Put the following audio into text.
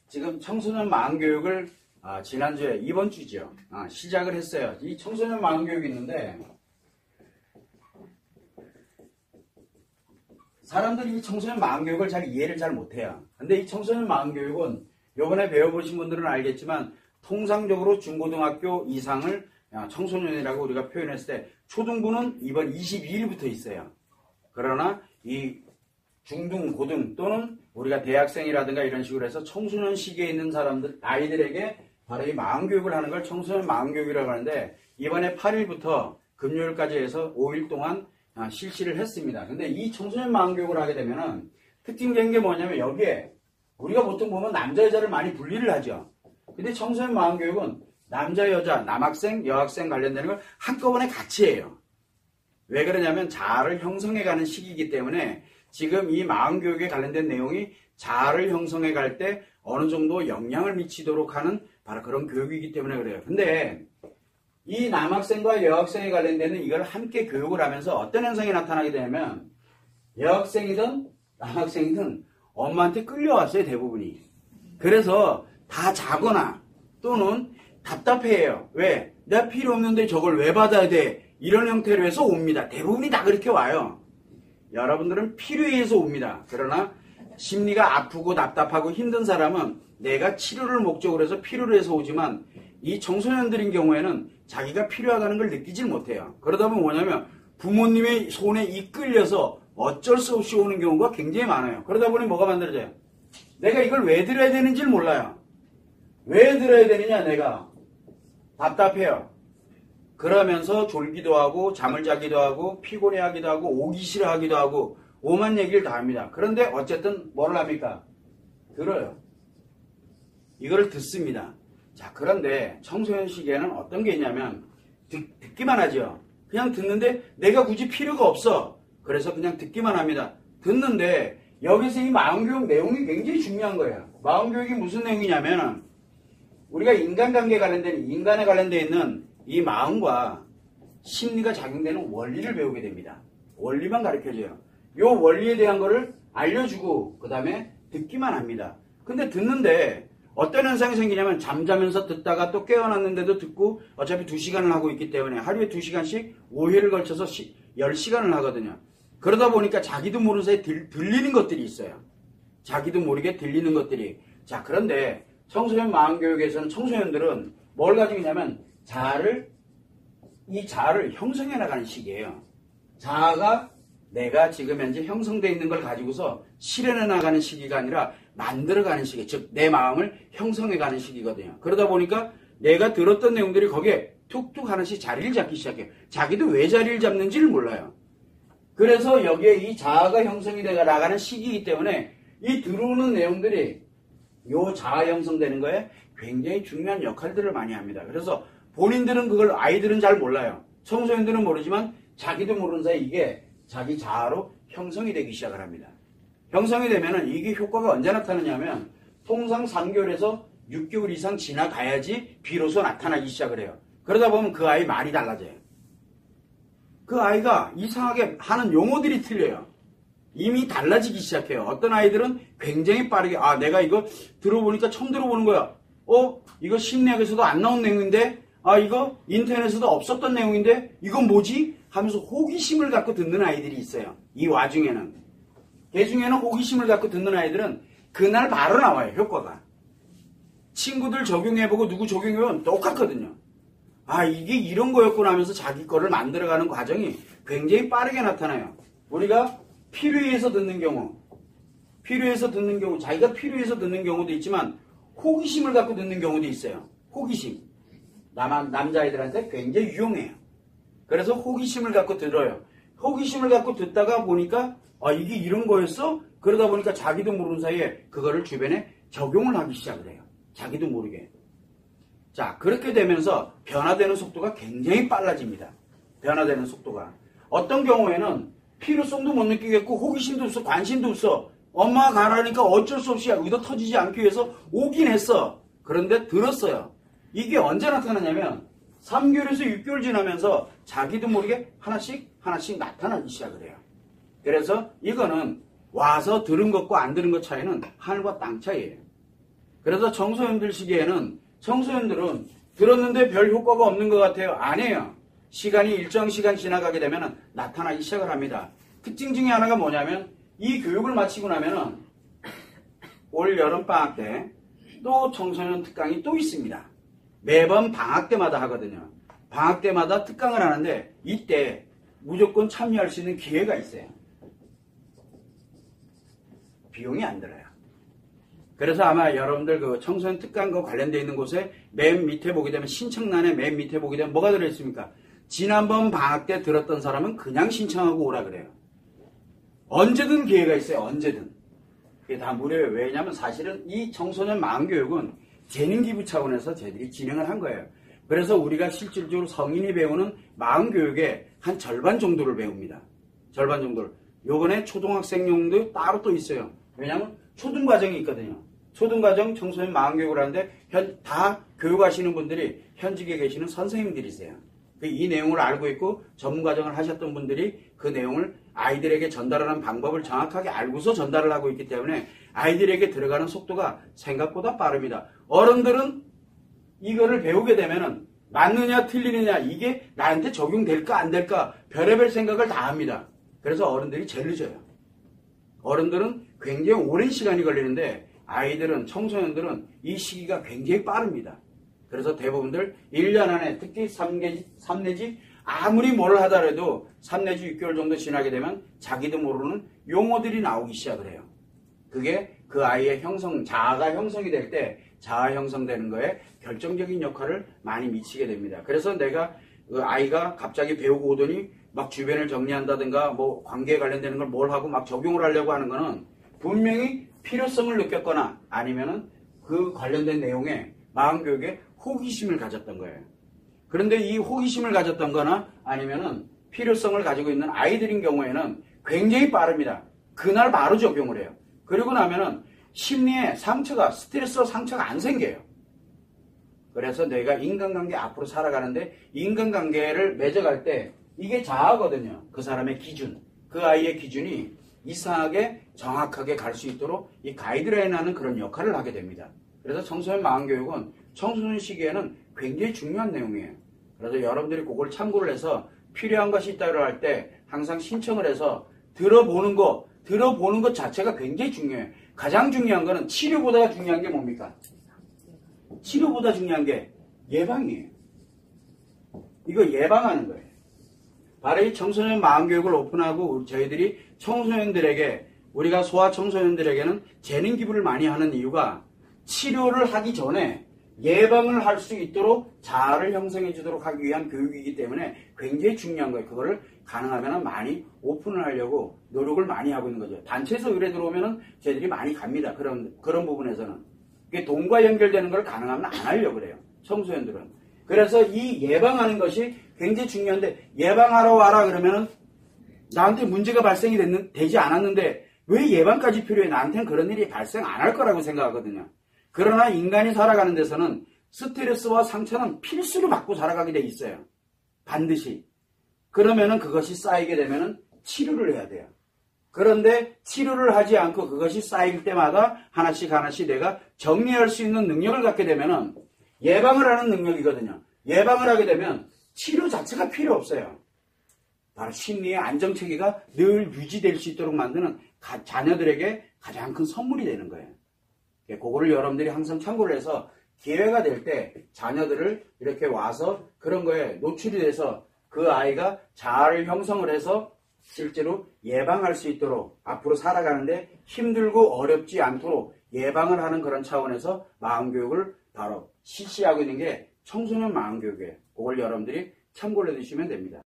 지금 청소년 마음교육을 지난주에 이번 주죠. 시작을 했어요. 이 청소년 마음교육이 있는데 사람들이 이 청소년 마음교육을 이해를 잘 못해요. 근데 이 청소년 마음교육은 요번에 배워보신 분들은 알겠지만 통상적으로 중고등학교 이상을 청소년이라고 우리가 표현했을 때 초등부는 이번 22일부터 있어요. 그러나 이 중등, 고등 또는 우리가 대학생이라든가 이런 식으로 해서 청소년 시기에 있는 사람들, 아이들에게 바로 이 마음교육을 하는 걸 청소년 마음교육이라고 하는데 이번에 8일부터 금요일까지 해서 5일 동안 실시를 했습니다. 근데 이 청소년 마음교육을 하게 되면은 특징적인 게 뭐냐면 여기에 우리가 보통 보면 남자, 여자를 많이 분리를 하죠. 근데 청소년 마음교육은 남자, 여자, 남학생, 여학생 관련되는 걸 한꺼번에 같이 해요. 왜 그러냐면 자아를 형성해가는 시기이기 때문에 지금 이 마음교육에 관련된 내용이 자아를 형성해 갈 때 어느 정도 영향을 미치도록 하는 바로 그런 교육이기 때문에 그래요. 근데 이 남학생과 여학생에 관련되는 이걸 함께 교육을 하면서 어떤 현상이 나타나게 되냐면 여학생이든 남학생이든 엄마한테 끌려왔어요, 대부분이. 그래서 다 자거나 또는 답답해해요. 왜? 내가 필요 없는데 저걸 왜 받아야 돼? 이런 형태로 해서 옵니다. 대부분이 다 그렇게 와요. 여러분들은 필요해서 옵니다. 그러나 심리가 아프고 답답하고 힘든 사람은 내가 치료를 목적으로 해서 필요로 해서 오지만 이 청소년들인 경우에는 자기가 필요하다는 걸 느끼질 못해요. 그러다 보면 뭐냐면 부모님의 손에 이끌려서 어쩔 수 없이 오는 경우가 굉장히 많아요. 그러다 보니 뭐가 만들어져요? 내가 이걸 왜 들어야 되는지를 몰라요. 왜 들어야 되느냐 내가 답답해요. 그러면서 졸기도 하고 잠을 자기도 하고 피곤해하기도 하고 오기 싫어하기도 하고 오만 얘기를 다 합니다. 그런데 어쨌든 뭘 합니까? 들어요. 이거를 듣습니다. 자, 그런데 청소년 시기에는 어떤 게 있냐면 듣기만 하죠. 그냥 듣는데 내가 굳이 필요가 없어. 그래서 그냥 듣기만 합니다. 듣는데 여기서 이 마음교육 내용이 굉장히 중요한 거예요. 마음교육이 무슨 내용이냐면 우리가 인간관계에 관련된 인간에 관련되어 있는 이 마음과 심리가 작용되는 원리를 배우게 됩니다. 원리만 가르쳐줘요. 이 원리에 대한 거를 알려주고 그 다음에 듣기만 합니다. 근데 듣는데 어떤 현상이 생기냐면 잠자면서 듣다가 또 깨어났는데도 듣고 어차피 2시간을 하고 있기 때문에 하루에 2시간씩 5회를 걸쳐서 10시간을 하거든요. 그러다 보니까 자기도 모르는 사이에 들리는 것들이 있어요. 자기도 모르게 들리는 것들이. 자, 그런데 청소년 마음교육에서는 청소년들은 뭘 가지고 있냐면 이 자아를 형성해 나가는 시기예요. 자아가 내가 지금 현재 형성되어 있는 걸 가지고서 실현해 나가는 시기가 아니라 만들어가는 시기, 즉 내 마음을 형성해가는 시기거든요. 그러다 보니까 내가 들었던 내용들이 거기에 툭툭 하나씩 자리를 잡기 시작해요. 자기도 왜 자리를 잡는지를 몰라요. 그래서 여기에 이 자아가 형성이 되어 나가는 시기이기 때문에 이 들어오는 내용들이 이 자아 형성되는 거에 굉장히 중요한 역할들을 많이 합니다. 그래서 본인들은 그걸 아이들은 잘 몰라요. 청소년들은 모르지만 자기도 모르는 사이에 이게 자기 자아로 형성이 되기 시작을 합니다. 형성이 되면은 이게 효과가 언제 나타나냐면 통상 3개월에서 6개월 이상 지나가야지 비로소 나타나기 시작을 해요. 그러다 보면 그 아이 말이 달라져요. 그 아이가 이상하게 하는 용어들이 틀려요. 이미 달라지기 시작해요. 어떤 아이들은 굉장히 빠르게 내가 이거 들어보니까 처음 들어보는 거야. 이거 심리학에서도 안 나온 내용인데 이거 인터넷에서도 없었던 내용인데 이건 뭐지? 하면서 호기심을 갖고 듣는 아이들이 있어요. 이 와중에는. 그 중에는 호기심을 갖고 듣는 아이들은 그날 바로 나와요. 효과가. 친구들 적용해보고 누구 적용해보면 똑같거든요. 이게 이런 거였구나 하면서 자기 거를 만들어가는 과정이 굉장히 빠르게 나타나요. 우리가 필요해서 듣는 경우, 자기가 필요해서 듣는 경우도 있지만 호기심을 갖고 듣는 경우도 있어요. 호기심. 남자아이들한테 굉장히 유용해요. 그래서 호기심을 갖고 들어요. 호기심을 갖고 듣다가 보니까 이게 이런 거였어? 그러다 보니까 자기도 모르는 사이에 그거를 주변에 적용을 하기 시작을 해요. 자기도 모르게. 자, 그렇게 되면서 변화되는 속도가 굉장히 빨라집니다. 변화되는 속도가. 어떤 경우에는 필요성도 못 느끼겠고 호기심도 없어, 관심도 없어. 엄마가 가라니까 어쩔 수 없이 의도 터지지 않기 위해서 오긴 했어. 그런데 들었어요. 이게 언제 나타나냐면 3개월에서 6개월 지나면서 자기도 모르게 하나씩 나타나기 시작을 해요. 그래서 이거는 와서 들은 것과 안 들은 것 차이는 하늘과 땅 차이예요. 그래서 청소년들 시기에는 청소년들은 들었는데 별 효과가 없는 것 같아요. 아니에요. 시간이 일정 시간 지나가게 되면 나타나기 시작을 합니다. 특징 중에 하나가 뭐냐면 이 교육을 마치고 나면은 올 여름방학 때 또 청소년 특강이 또 있습니다. 매번 방학 때마다 하거든요. 방학 때마다 특강을 하는데 이때 무조건 참여할 수 있는 기회가 있어요. 비용이 안 들어요. 그래서 아마 여러분들 그 청소년 특강과 관련되어 있는 곳에 맨 밑에 보게 되면 신청란에 맨 밑에 보게 되면 뭐가 들어있습니까? 지난번 방학 때 들었던 사람은 그냥 신청하고 오라 그래요. 언제든 기회가 있어요. 언제든. 그게 다 무료예요. 왜냐하면 사실은 이 청소년 마음교육은 재능기부 차원에서 저희들이 진행을 한 거예요. 그래서 우리가 실질적으로 성인이 배우는 마음교육의 한 절반 정도를 배웁니다. 절반 정도를. 요번에 초등학생용도 따로 또 있어요. 왜냐하면 초등과정이 있거든요. 초등과정 청소년 마음교육을 하는데 다 교육하시는 분들이 현직에 계시는 선생님들이세요. 이 내용을 알고 있고 전문과정을 하셨던 분들이 그 내용을 아이들에게 전달하는 방법을 정확하게 알고서 전달을 하고 있기 때문에 아이들에게 들어가는 속도가 생각보다 빠릅니다. 어른들은 이거를 배우게 되면은 맞느냐 틀리느냐 이게 나한테 적용될까 안 될까 별의별 생각을 다 합니다. 그래서 어른들이 제일 늦어요. 어른들은 굉장히 오랜 시간이 걸리는데 아이들은 청소년들은 이 시기가 굉장히 빠릅니다. 그래서 대부분들 1년 안에 특히 3 내지 아무리 뭘 하더라도 3 내지 6개월 정도 지나게 되면 자기도 모르는 용어들이 나오기 시작을 해요. 그게 그 아이의 자아가 형성이 될 때 자아 형성되는 거에 결정적인 역할을 많이 미치게 됩니다. 그래서 내가 그 아이가 갑자기 배우고 오더니 막 주변을 정리한다든가 뭐 관계에 관련되는 걸 뭘 하고 막 적용을 하려고 하는 거는 분명히 필요성을 느꼈거나 아니면은 그 관련된 내용에 마음교육에 호기심을 가졌던 거예요. 그런데 이 호기심을 가졌던 거나 아니면은 필요성을 가지고 있는 아이들인 경우에는 굉장히 빠릅니다. 그날 바로 적용을 해요. 그리고 나면은 심리에 스트레스와 상처가 안 생겨요. 그래서 내가 인간관계 앞으로 살아가는데 인간관계를 맺어갈 때 이게 자아거든요. 그 사람의 기준, 그 아이의 기준이 이상하게 정확하게 갈 수 있도록 이 가이드라인하는 그런 역할을 하게 됩니다. 그래서 청소년 마음교육은 청소년 시기에는 굉장히 중요한 내용이에요. 그래서 여러분들이 그걸 참고를 해서 필요한 것이 있다고 할 때 항상 신청을 해서 들어보는 것 자체가 굉장히 중요해요. 가장 중요한 거는 치료보다 중요한 게 뭡니까? 치료보다 중요한 게 예방이에요. 이거 예방하는 거예요. 바로 이 청소년 마음교육을 오픈하고 저희들이 청소년들에게 우리가 소아 청소년들에게는 재능 기부를 많이 하는 이유가 치료를 하기 전에 예방을 할 수 있도록 자아를 형성해 주도록 하기 위한 교육이기 때문에 굉장히 중요한 거예요. 그거를 가능하면 많이 오픈을 하려고 노력을 많이 하고 있는 거죠. 단체에서 의뢰 들어오면은 저희들이 많이 갑니다. 그런 부분에서는. 돈과 연결되는 걸 가능하면 안 하려고 그래요. 청소년들은. 그래서 이 예방하는 것이 굉장히 중요한데 예방하러 와라 그러면은 나한테 문제가 발생이 되지 않았는데 왜 예방까지 필요해? 나한테는 그런 일이 발생 안 할 거라고 생각하거든요. 그러나 인간이 살아가는 데서는 스트레스와 상처는 필수로 받고 살아가게 돼 있어요. 반드시. 그러면은 그것이 쌓이게 되면은 치료를 해야 돼요. 그런데 치료를 하지 않고 그것이 쌓일 때마다 하나씩 내가 정리할 수 있는 능력을 갖게 되면은 예방을 하는 능력이거든요. 예방을 하게 되면 치료 자체가 필요 없어요. 바로 심리의 안정체계가 늘 유지될 수 있도록 만드는 자녀들에게 가장 큰 선물이 되는 거예요. 그거를 여러분들이 항상 참고를 해서 기회가 될 때 자녀들을 이렇게 와서 그런 거에 노출이 돼서 그 아이가 자아를 형성을 해서 실제로 예방할 수 있도록 앞으로 살아가는데 힘들고 어렵지 않도록 예방을 하는 그런 차원에서 마음교육을 바로 실시하고 있는 게 청소년 마음교육이에요. 그걸 여러분들이 참고를 해두시면 됩니다.